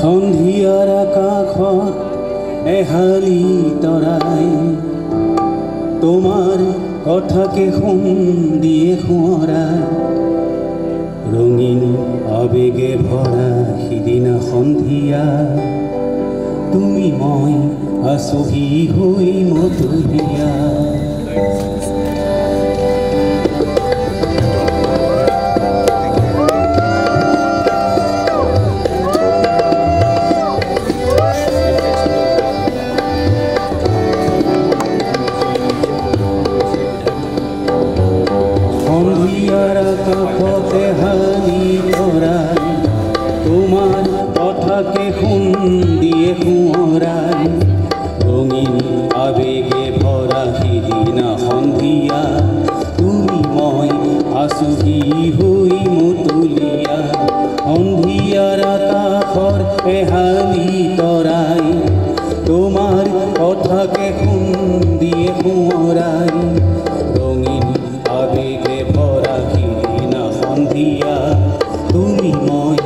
সন্ধিয়াৰ আকাশত এহালি তৰাই তোমাৰ কথাকে দিয়ে সোঁৱৰাই ৰঙীন আবেগে ভৰা সিদিনা সন্ধিয়া তুমি মই আছহি হৈ মধুৰিয়া কাষতে হানি ধৰাই তোমাৰ কথাকে দিয়ে সোঁৱৰাই ৰঙীন আবেগে ভৰা সিদিনা সন্ধিয়া তুমি মই আছহি হৈ মতলীয়া সন্ধিয়াৰ আকাশৰ এহালি তৰাই তোমাৰ কথাকে দিয়ে সোঁৱৰাই ৰঙীন আবেগে ভৰা সিদিনা সন্ধিয়া তুমি মই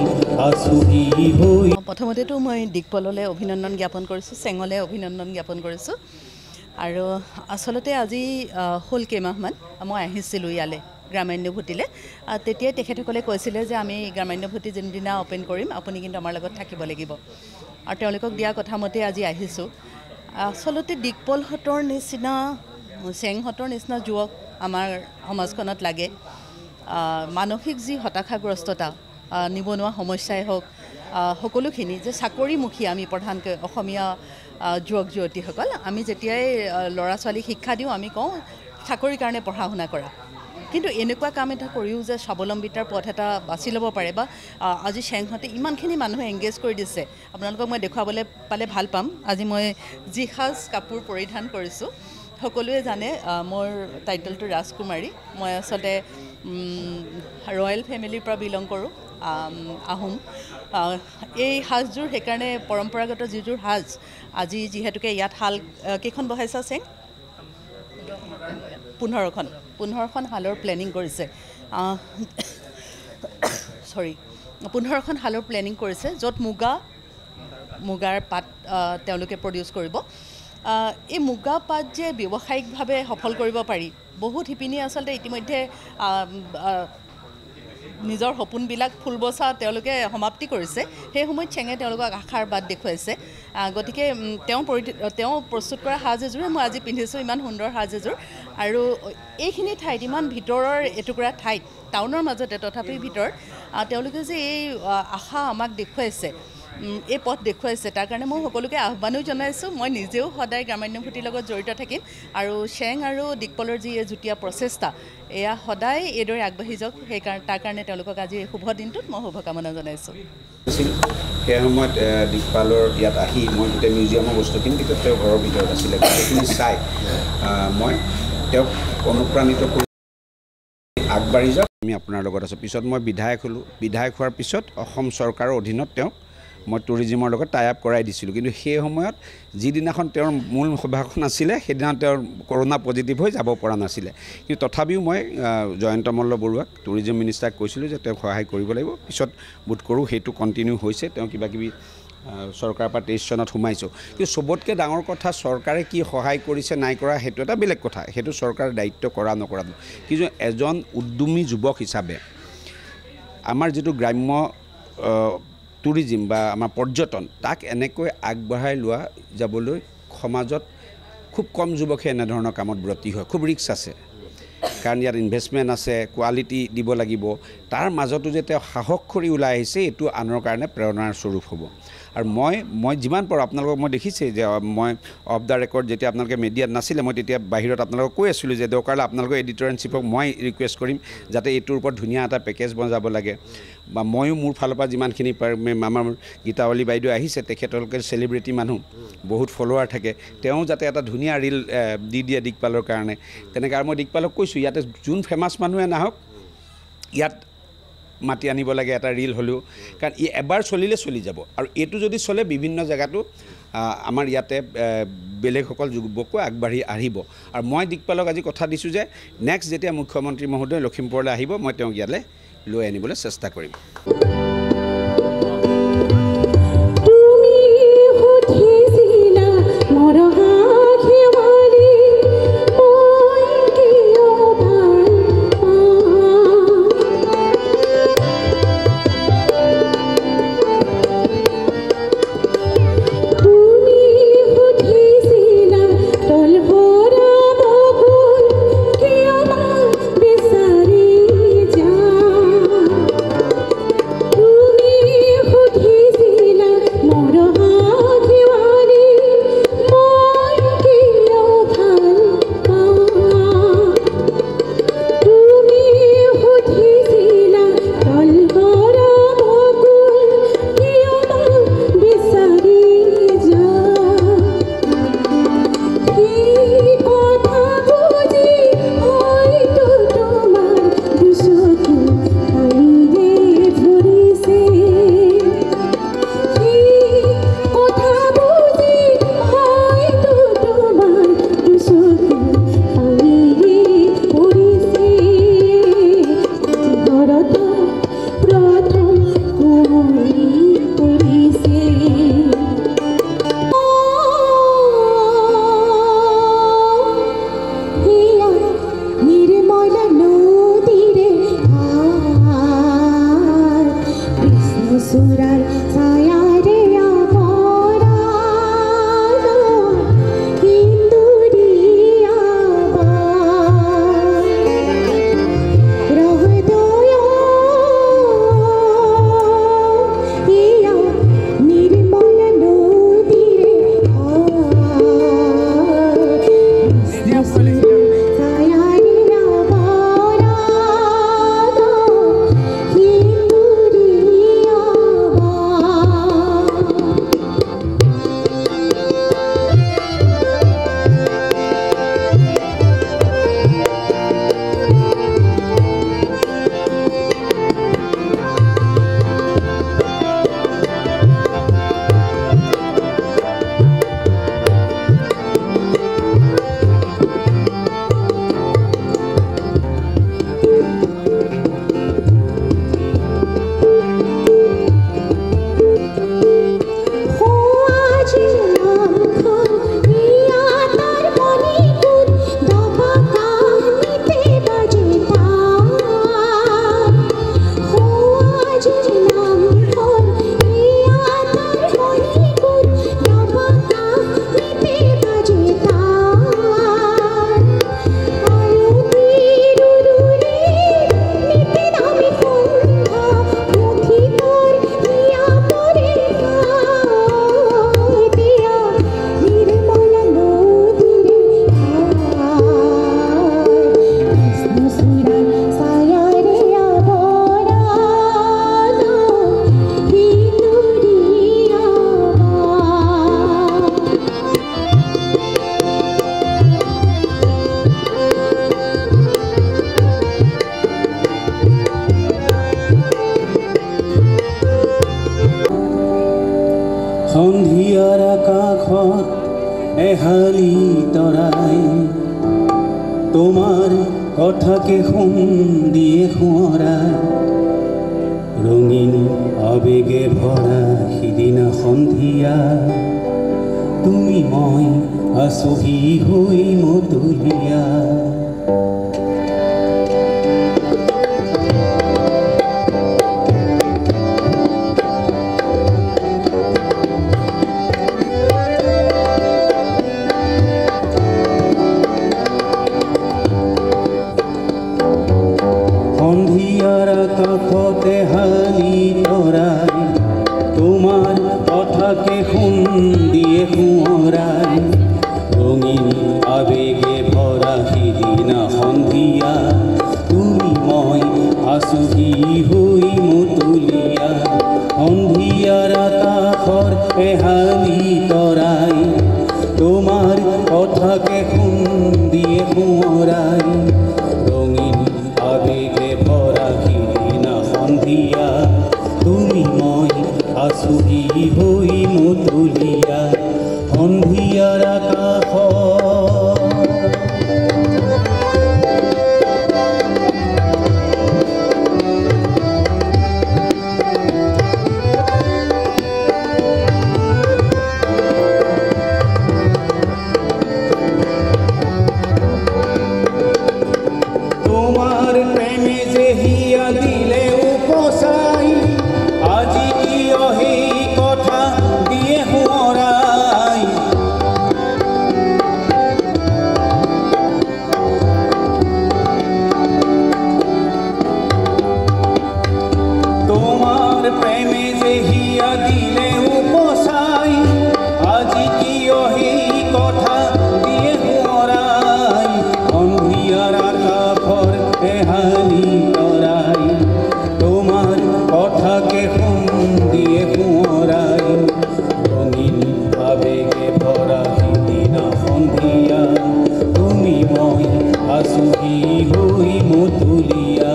আছহি হৈ প্ৰথমতেতো মই দিকপললৈ অভিনন্দন জ্ঞাপন কৰিছোঁ চেঙলৈ অভিনন্দন জ্ঞাপন কৰিছোঁ আৰু আচলতে আজি হ'ল কেইমাহমান মই আহিছিলোঁ ইয়ালৈ গ্ৰামান্যভূতিলৈ তেতিয়াই তেখেতসকলে কৈছিলে যে আমি গ্ৰামান্যভূতি যোনদিনা অ'পেন কৰিম আপুনি কিন্তু আমাৰ লগত থাকিব লাগিব আৰু তেওঁলোকক দিয়া কথামতে আজি আহিছোঁ আচলতে দিকপলহঁতৰ নিচিনা চেংহঁতৰ নিচিনা যুৱক আমাৰ সমাজখনত লাগে মানসিক যি হতাশাগ্ৰস্ততা নিবনুৱা সমস্যাই হওক সকলোখিনি যে চাকৰিমুখী আমি প্ৰধানকৈ অসমীয়া যুৱক যুৱতীসকল আমি যেতিয়াই ল'ৰা ছোৱালীক শিক্ষা দিওঁ আমি কওঁ চাকৰিৰ কাৰণে পঢ়া শুনা কৰা কিন্তু এনেকুৱা কাম এটা কৰিও যে স্বাৱলম্বিতাৰ পথ এটা বাছি ল'ব পাৰে বা আজি চেংহঁতে ইমানখিনি মানুহে এংগেজ কৰি দিছে আপোনালোকক মই দেখুৱাবলৈ পালে ভাল পাম আজি মই যি সাজ কাপোৰ পৰিধান কৰিছোঁ সকলোৱে জানে মোৰ টাইটেলটো ৰাজকুমাৰী মই আচলতে ৰয়েল ফেমিলিৰ পৰা বিলং কৰোঁ আহোম এই সাজযোৰ সেইকাৰণে পৰম্পৰাগত যিযোৰ সাজ আজি যিহেতুকে ইয়াত শাল কেইখন বহাইছা চেং 15খন শালৰ প্লেনিং কৰিছে 15খন শালৰ প্লেনিং কৰিছে য'ত মুগাৰ পাত তেওঁলোকে প্ৰডিউচ কৰিব এই মুগা পাত যে ব্যৱসায়িকভাৱে সফল কৰিব পাৰি বহুত শিপিনী আচলতে ইতিমধ্যে নিজৰ সপোনবিলাক ফুল বচা তেওঁলোকে সমাপ্তি কৰিছে সেই সময়ত চেঙে তেওঁলোকক আশাৰ বাট দেখুৱাইছে গতিকে তেওঁ প্ৰস্তুত কৰা সাজ এযোৰে মই আজি পিন্ধিছোঁ ইমান সুন্দৰ সাজ এযোৰ আৰু এইখিনি ঠাইত ইমান ভিতৰৰ এটুকুৰা ঠাইত টাউনৰ মাজতে তথাপি ভিতৰত তেওঁলোকে যে এই আশা আমাক দেখুৱাইছে এই পথ দেখুৱাইছে তাৰ কাৰণে মই সকলোকে আহ্বানো জনাইছোঁ মই নিজেও সদায় গ্ৰামান্যভূতিৰ লগত জড়িত থাকিম আৰু চেং আৰু দিকপলৰ যি এই যুটীয়া প্ৰচেষ্টা এয়া সদায় এইদৰে আগবাঢ়ি যাওক তাৰ কাৰণে তেওঁলোকক আজি শুভ দিনটোত মই শুভকামনা জনাইছোঁ সেই সময়ত দিকপালৰ ইয়াত আহি মই গোটেই মিউজিয়ামৰ বস্তুখিনি তেতিয়া তেওঁ ঘৰৰ ভিতৰত আছিলে গোটেইখিনি চাই মই তেওঁক অনুপ্ৰাণিত কৰি আগবাঢ়ি যাওক আমি আপোনাৰ লগত আছোঁ পিছত মই বিধায়ক হ'লোঁ বিধায়ক হোৱাৰ পিছত অসম চৰকাৰৰ অধীনত তেওঁক মই টুৰিজিমৰ লগত টাই আপ কৰাই দিছিলোঁ কিন্তু সেই সময়ত যিদিনাখন তেওঁৰ মূল সভাখন আছিলে সেইদিনা তেওঁৰ কৰোণা পজিটিভ হৈ যাব পৰা নাছিলে কিন্তু তথাপিও মই জয়ন্ত মল্ল বৰুৱাক টুৰিজিম মিনিষ্টাৰক কৈছিলোঁ যে তেওঁক সহায় কৰিব লাগিব পিছত বোধ কৰোঁ সেইটো কণ্টিনিউ হৈছে তেওঁ কিবাকিবি চৰকাৰৰ পৰা 23 চনত সোমাইছোঁ কিন্তু চবতকৈ ডাঙৰ কথা চৰকাৰে কি সহায় কৰিছে নাই কৰা সেইটো এটা বেলেগ কথা সেইটো চৰকাৰৰ দায়িত্ব কৰা নকৰাটো কিন্তু এজন উদ্যমী যুৱক হিচাপে আমাৰ যিটো গ্ৰাম্য টুৰিজিম বা আমাৰ পৰ্যটন তাক এনেকৈ আগবঢ়াই লোৱা যাবলৈ সমাজত খুব কম যুৱকে এনেধৰণৰ কামত ব্ৰতী হয় খুব ৰিস্ক আছে কাৰণ ইয়াত ইনভেষ্টমেণ্ট আছে কোৱালিটি দিব লাগিব তাৰ মাজতো যে তেওঁ সাহস কৰি ওলাই আহিছে এইটো আনৰ কাৰণে প্ৰেৰণাৰ স্বৰূপ হ'ব আৰু মই যিমান পাৰোঁ আপোনালোকক মই দেখিছে যে মই অফ দ্য ৰেকৰ্ড যেতিয়া আপোনালোকে মিডিয়াত নাছিলে মই তেতিয়া বাহিৰত আপোনালোকক কৈ আছিলোঁ যে দৰকাৰ হ'লে আপোনালোকৰ এডিটৰ ইন চিফক মই ৰিকুৱেষ্ট কৰিম যাতে এইটোৰ ওপৰত ধুনীয়া এটা পেকেজ বনাব লাগে বা ময়ো মোৰ ফালৰ পৰা যিমানখিনি আমাৰ গীতাৱলী বাইদেউ আহিছে তেখেতলোকে চেলিব্ৰিটি মানুহ বহুত ফলোৱাৰ থাকে তেওঁ যাতে এটা ধুনীয়া ৰীল দি দিয়ে দিকপালৰ কাৰণে তেনেকৈ আৰু মই দিকপালক কৈছোঁ ইয়াতে যোন ফেমাছ মানুহে নাহক ইয়াত মাতি আনিব লাগে এটা ৰীল হ'লেও কাৰণ এবাৰ চলিলে চলি যাব আৰু এইটো যদি চলে বিভিন্ন জেগাতো আমাৰ ইয়াতে বেলেগসকল যুৱকো আগবাঢ়ি আহিব আৰু মই দিকপালক আজি কথা দিছোঁ যে নেক্সট যেতিয়া মুখ্যমন্ত্ৰী মহোদয় লখিমপুৰলৈ আহিব মই তেওঁক ইয়ালৈ লৈ আনিবলৈ চেষ্টা কৰিম সুৰাৰ ছায়াৰে অপৰাধ হিন্দুৰিয়া ৰহদয় ইয়া নিৰ্মল নদীৰে ছায়াৰে অপৰাধ হিন্দুৰিয়া সন্ধিয়াৰ আকাশত এহালি তৰাই তোমাৰ কথাকে দিয়ে সোঁৱৰাই ৰঙীন আবেগে ভৰা সিদিনা সন্ধিয়া তুমি মই আছহি হৈ মতলীয়া সন্ধিয়াৰ কাষতে হালি তৰাই তোমাৰ কথাকে দিয়ে সোঁৱৰাই ৰঙীন আবেগে ভৰা সিদিনা সন্ধিয়া তুমি মই আছহি হৈ মতলীয়া সন্ধিয়াৰ কাষৰ এহালি তৰাই তোমাৰ কথাকে দিয়ে সোঁৱৰাই ৰঙীন আবেগে ভৰা সিদিনা সন্ধিয়া তুমি মই আছহি হৈ মতলীয়া সন্ধিয়াৰ আকাশত তোমাৰ প্ৰেমে যে হিয়া দিলে উপসাই আজি কিয় সেই কথা দিয়ে সোঁৱৰাই তোমাৰ প্ৰেমে যে হিয়া দিলে উপসাই আজি কিয় সেই কথা দিয়ে সোঁৱৰাই সন্ধিয়াৰ আকাশৰ এহালি তৰাই তোমাৰ কথাকে দিয়ে সোঁৱৰাই ৰঙীন আবেগে ভৰা সিদিনা সন্ধিয়া তুমি মই আছহি হৈ মতলীয়া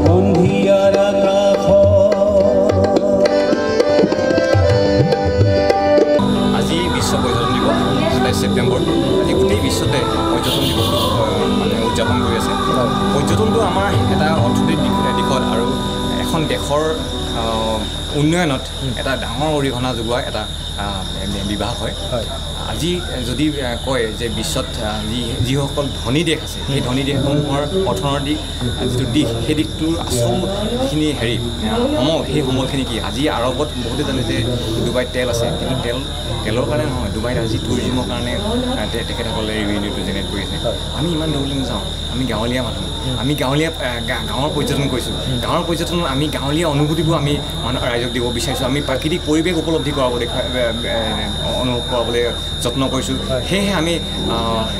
সন্ধিয়াৰ আকাশত উন্নয়নত এটা ডাঙৰ অৰিহণা যোগোৱা এটা বিভাগ হয় আজি যদি কয় যে বিশ্বত যিসকল ধনী দেশ আছে সেই ধনী দেশসমূহৰ অৰ্থনৈতিক যিটো দিশ সেই দিশটোৰ আচলখিনি সমল সেই সমলখিনি কি আজি আৰবত বহুতে জানে যে ডুবাইত তেল আছে কিন্তু তেলৰ কাৰণে নহয় ডুবাইত আজি টুৰিজিমৰ কাৰণে তেখেতসকলে ৰেভিনিউটো জেনেৰেট কৰি আছে আমি ইমান দূৰলৈ নাযাওঁ আমি গাঁৱলীয়া মানুহ আমি গাঁৱৰ পৰ্যটন কৰিছোঁ গাঁৱৰ পৰ্যটনত আমি গাঁৱলীয়া অনুভূতিবোৰ আমি ৰাইজক দিব বিচাৰিছোঁ আমি প্ৰাকৃতিক পৰিৱেশ উপলব্ধি কৰাবলৈ অনুভৱ কৰাবলৈ যত্ন কৰিছোঁ সেয়েহে আমি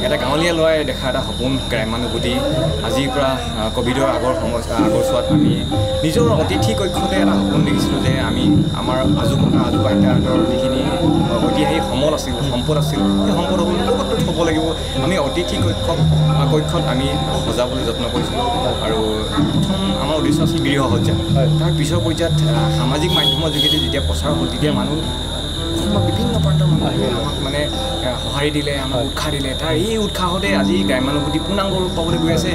এটা গাঁৱলীয়া ল'ৰাই দেখা এটা সপোন গ্ৰাম্যানুভূতি আজিৰ পৰা ক'ভিডৰ আগৰছোৱাত আমি নিজৰ অতিথি কক্ষতে এটা সপোন দেখিছিলোঁ যে আমি আমাৰ আইতাহঁতৰ যিখিনি ঐতিহাসিক সমল আছিল সম্পদ আছিল সেই সম্পদসমূহ ক'ৰবাত থ'ব লাগিব আমি অতিথি কক্ষত আমি সজাবলৈ যত্ন কৰিছিলোঁ আৰু প্ৰথম আমাৰ উদ্দেশ্য আছিল গৃহসজ্জা তাৰ পিছৰ পৰ্যায়ত সামাজিক মাধ্যমৰ যোগেদি যেতিয়া প্ৰচাৰ হ'ল তেতিয়া মানুহ বিভিন্ন প্ৰান্তৰ মানুহে আমাক মানে সঁহাৰি দিলে আমাক উৎসাহ দিলে তাৰ এই উৎসাহতে আজি গ্ৰাম্যানুভূতি পূৰ্ণাংগ ৰূপ পাবলৈ গৈ আছে